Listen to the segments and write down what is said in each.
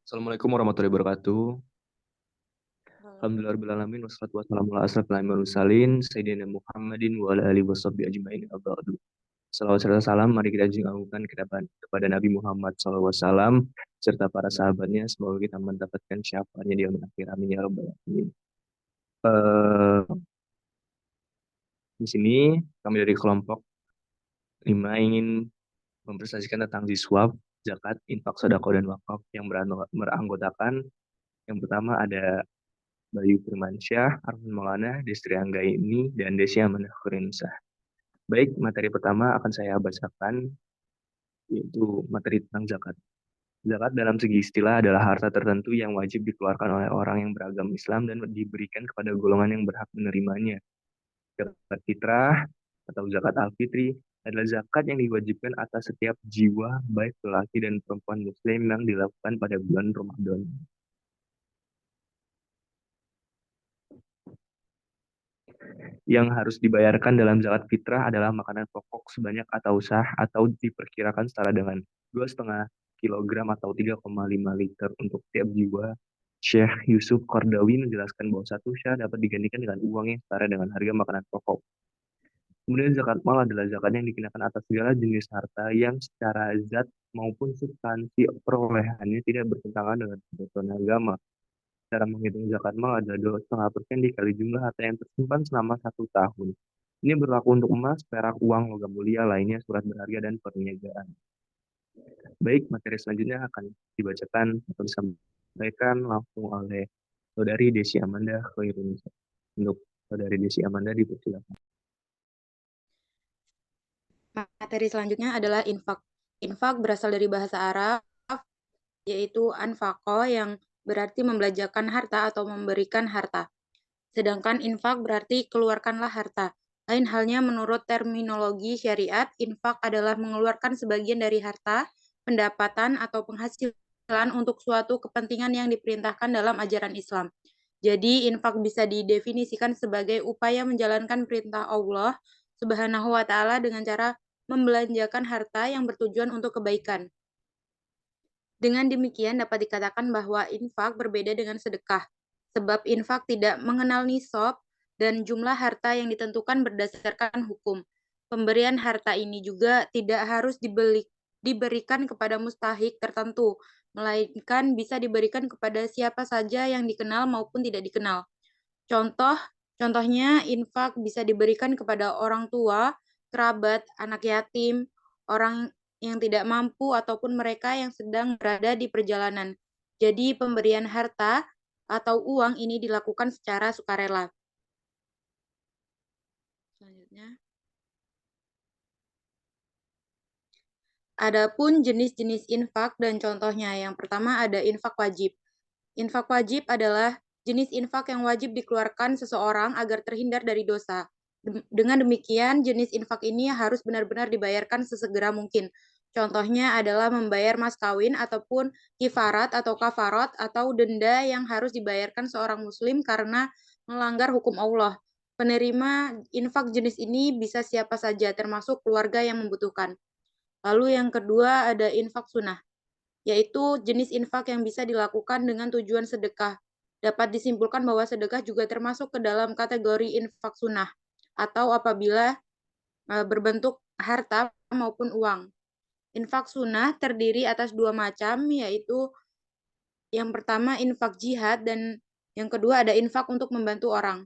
Assalamualaikum warahmatullahi wabarakatuh. Alhamdulillah Waalaikumsalam. alamin wassalatu wassalamu ala asrofil anbiya'i wal mursalin sayyidina Muhammadin wa ala alihi washabbihi ajmain amma ba'du. Salawat serta salam mari kita junjungkan kepada Nabi Muhammad SAW serta para sahabatnya, semoga kita mendapatkan syafaatnya di yaumil akhir, amin ya rabbal alamin. Eh, di sini kami dari kelompok 5 ingin mempresentasikan tentang ziswab, zakat, infak, sedekah dan wakaf yang beranggotakan. Yang pertama ada Bayu Firmansyah, Arfan Maulana, Destri Anggaini, dan Desi Amanah Kurinsa. Baik, materi pertama akan saya bacakan, yaitu materi tentang zakat. Zakat dalam segi istilah adalah harta tertentu yang wajib dikeluarkan oleh orang yang beragama Islam dan diberikan kepada golongan yang berhak menerimanya. Zakat fitrah atau zakat al-fitri adalah zakat yang diwajibkan atas setiap jiwa, baik lelaki dan perempuan muslim yang dilakukan pada bulan Ramadan. Yang harus dibayarkan dalam zakat fitrah adalah makanan pokok sebanyak atau sah atau diperkirakan setara dengan 2,5 kilogram atau 3,5 liter untuk tiap jiwa. Syekh Yusuf Qardawi menjelaskan bahwa satu syah dapat digantikan dengan uang yang setara dengan harga makanan pokok. Kemudian zakat mal adalah zakat yang dikenakan atas segala jenis harta yang secara zat maupun substansi perolehannya tidak bertentangan dengan ketentuan agama. Cara menghitung zakat mal adalah 2,5% dikali jumlah harta yang tersimpan selama 1 tahun. Ini berlaku untuk emas, perak, uang, logam mulia lainnya, surat berharga, dan perniagaan. Baik, materi selanjutnya akan dibacakan atau disampaikan langsung oleh Saudari Desi Amanda Khairun. Untuk Saudari Desi Amanda dipersilakan. Materi selanjutnya adalah infak. Infak berasal dari bahasa Arab, yaitu anfaqo yang berarti membelanjakan harta atau memberikan harta. Sedangkan infak berarti keluarkanlah harta. Lain halnya menurut terminologi syariat, infak adalah mengeluarkan sebagian dari harta, pendapatan, atau penghasilan untuk suatu kepentingan yang diperintahkan dalam ajaran Islam. Jadi, infak bisa didefinisikan sebagai upaya menjalankan perintah Allah Subhanahu wa Ta'ala dengan cara membelanjakan harta yang bertujuan untuk kebaikan. Dengan demikian dapat dikatakan bahwa infak berbeda dengan sedekah, sebab infak tidak mengenal nisab dan jumlah harta yang ditentukan berdasarkan hukum. Pemberian harta ini juga tidak harus diberikan kepada mustahik tertentu, melainkan bisa diberikan kepada siapa saja yang dikenal maupun tidak dikenal. Contohnya infak bisa diberikan kepada orang tua, kerabat, anak yatim, orang yang tidak mampu ataupun mereka yang sedang berada di perjalanan. Jadi pemberian harta atau uang ini dilakukan secara sukarela. Selanjutnya, adapun jenis-jenis infak dan contohnya. Yang pertama ada infak wajib. Infak wajib adalah jenis infak yang wajib dikeluarkan seseorang agar terhindar dari dosa. Dengan demikian, jenis infak ini harus benar-benar dibayarkan sesegera mungkin. Contohnya adalah membayar mas kawin ataupun kifarat atau kafarat atau denda yang harus dibayarkan seorang muslim karena melanggar hukum Allah. Penerima infak jenis ini bisa siapa saja, termasuk keluarga yang membutuhkan. Lalu yang kedua ada infak sunnah, yaitu jenis infak yang bisa dilakukan dengan tujuan sedekah. Dapat disimpulkan bahwa sedekah juga termasuk ke dalam kategori infak sunnah, atau apabila berbentuk harta maupun uang. Infak sunnah terdiri atas dua macam, yaitu yang pertama infak jihad dan yang kedua ada infak untuk membantu orang.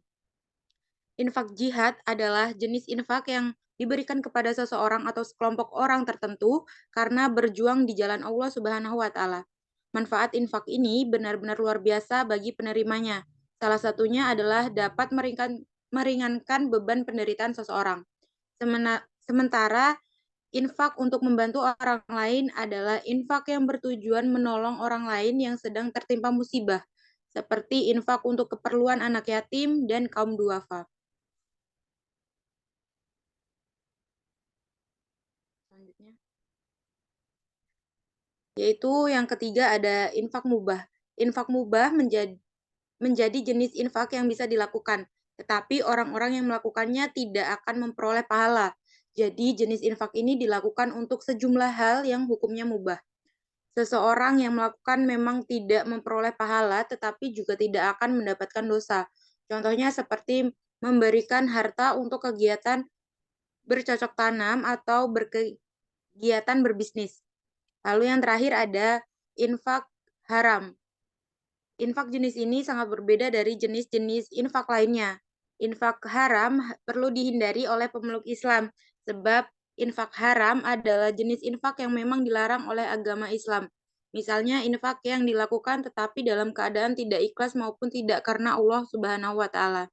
Infak jihad adalah jenis infak yang diberikan kepada seseorang atau sekelompok orang tertentu karena berjuang di jalan Allah Subhanahu wa Ta'ala. Manfaat infak ini benar-benar luar biasa bagi penerimanya. Salah satunya adalah dapat meringankan beban penderitaan seseorang. Sementara infak untuk membantu orang lain adalah infak yang bertujuan menolong orang lain yang sedang tertimpa musibah, seperti infak untuk keperluan anak yatim dan kaum duafa. Selanjutnya, yaitu yang ketiga ada infak mubah. Infak mubah menjadi jenis infak yang bisa dilakukan, tetapi orang-orang yang melakukannya tidak akan memperoleh pahala. Jadi jenis infak ini dilakukan untuk sejumlah hal yang hukumnya mubah. Seseorang yang melakukan memang tidak memperoleh pahala, tetapi juga tidak akan mendapatkan dosa. Contohnya seperti memberikan harta untuk kegiatan bercocok tanam atau berkegiatan berbisnis. Lalu yang terakhir ada infak haram. Infak jenis ini sangat berbeda dari jenis-jenis infak lainnya. Infak haram perlu dihindari oleh pemeluk Islam, sebab infak haram adalah jenis infak yang memang dilarang oleh agama Islam. Misalnya infak yang dilakukan tetapi dalam keadaan tidak ikhlas maupun tidak karena Allah Subhanahu wa taala.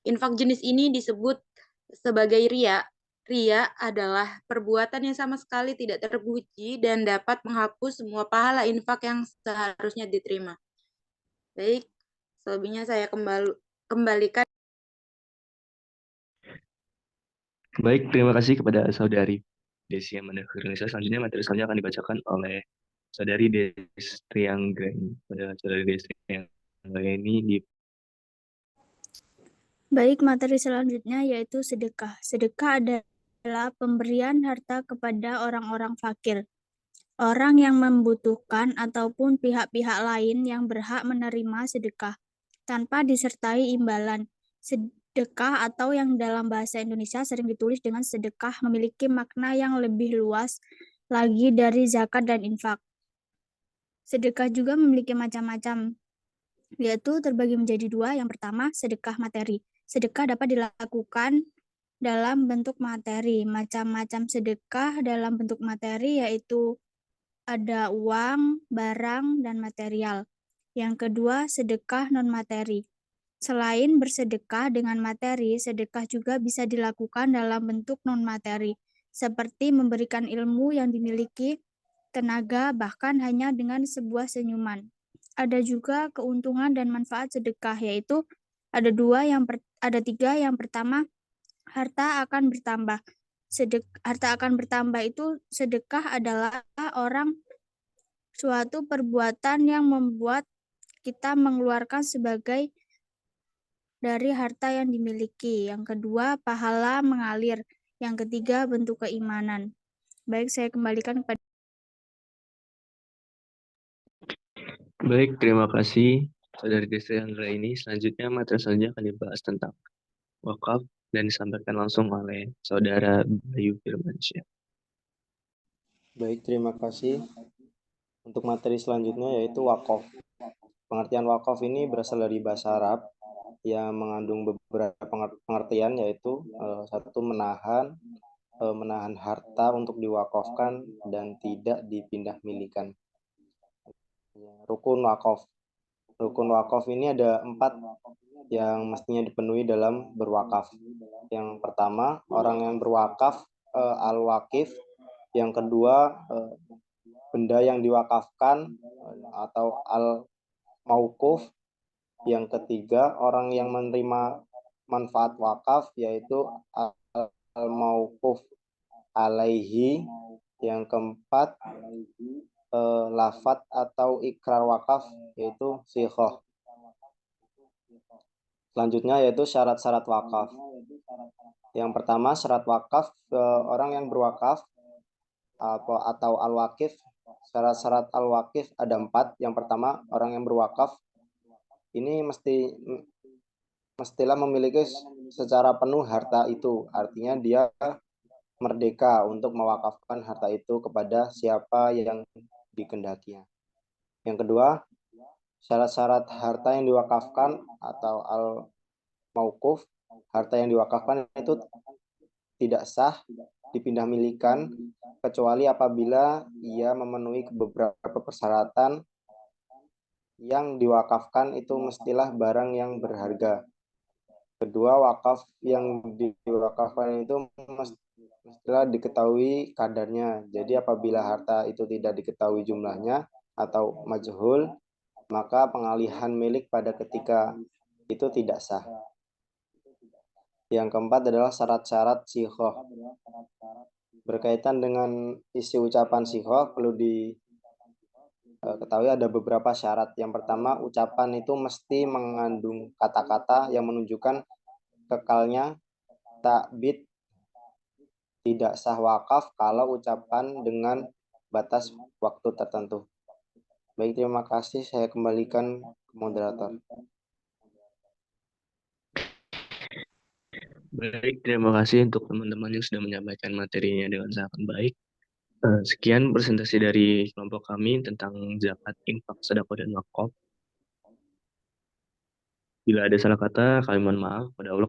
Infak jenis ini disebut sebagai ria. Ria adalah perbuatan yang sama sekali tidak terpuji dan dapat menghapus semua pahala infak yang seharusnya diterima. Baik, selebihnya saya kembalikan. Baik, terima kasih kepada Saudari Desi Amanda Firnisa. Selanjutnya materi selanjutnya akan dibacakan oleh Saudari Destri Anggraini. Pada Saudari Destri Anggraini di Baik, materi selanjutnya yaitu sedekah. Sedekah adalah pemberian harta kepada orang-orang fakir, orang yang membutuhkan ataupun pihak-pihak lain yang berhak menerima sedekah tanpa disertai imbalan. Sedekah atau yang dalam bahasa Indonesia sering ditulis dengan sedekah memiliki makna yang lebih luas lagi dari zakat dan infak. Sedekah juga memiliki macam-macam, yaitu terbagi menjadi dua. Yang pertama, sedekah materi. Sedekah dapat dilakukan dalam bentuk materi. Macam-macam sedekah dalam bentuk materi yaitu ada uang, barang, dan material. Yang kedua, sedekah non-materi. Selain bersedekah dengan materi, sedekah juga bisa dilakukan dalam bentuk non-materi, seperti memberikan ilmu yang dimiliki, tenaga, bahkan hanya dengan sebuah senyuman. Ada juga keuntungan dan manfaat sedekah, yaitu ada tiga. Yang pertama, harta akan bertambah. Harta akan bertambah itu sedekah adalah suatu perbuatan yang membuat kita mengeluarkan sebagai dari harta yang dimiliki. Yang kedua, pahala mengalir. Yang ketiga, bentuk keimanan. Baik, saya kembalikan kepada. Baik, terima kasih Saudari Destri Anggraini. Selanjutnya materi selanjutnya akan dibahas tentang wakaf dan disampaikan langsung oleh Saudara Bayu Firmansyah. Baik, terima kasih. Untuk materi selanjutnya yaitu wakaf. Pengertian wakaf ini berasal dari bahasa Arab yang mengandung beberapa pengertian, yaitu satu, menahan harta untuk diwakafkan dan tidak dipindah milikan. Rukun wakaf. Rukun wakaf ini ada 4 yang mestinya dipenuhi dalam berwakaf. Yang pertama, orang yang berwakaf al-wakif. Yang kedua, benda yang diwakafkan atau al-mauquf. Yang ketiga, orang yang menerima manfaat wakaf, yaitu al-mauquf alaihi. Yang keempat, lafat atau ikrar wakaf, yaitu sighah. Selanjutnya yaitu syarat-syarat wakaf. Yang pertama, syarat wakaf, orang yang berwakaf atau al-wakif. Syarat-syarat al-wakif ada 4. Yang pertama, orang yang berwakaf ini mestilah memiliki secara penuh harta itu. Artinya dia merdeka untuk mewakafkan harta itu kepada siapa yang dikehendakinya. Yang kedua, syarat-syarat harta yang diwakafkan atau al-mauquf, harta yang diwakafkan itu tidak sah dipindah milikan kecuali apabila ia memenuhi beberapa persyaratan. Yang diwakafkan itu mestilah barang yang berharga. Kedua, wakaf yang diwakafkan itu mestilah diketahui kadarnya. Jadi apabila harta itu tidak diketahui jumlahnya atau majhul, maka pengalihan milik pada ketika itu tidak sah. Yang keempat adalah syarat-syarat sighah. Berkaitan dengan isi ucapan sighah perlu diketahui ada beberapa syarat. Yang pertama, ucapan itu mesti mengandung kata-kata yang menunjukkan kekalnya takbid. Tidak sah wakaf kalau ucapan dengan batas waktu tertentu. Baik, terima kasih. Saya kembalikan ke moderator. Baik, terima kasih untuk teman-teman yang sudah menyampaikan materinya dengan sangat baik. Sekian presentasi dari kelompok kami tentang zakat, infak, sedekah, dan wakaf. Bila ada salah kata, kami mohon maaf. Pada Allah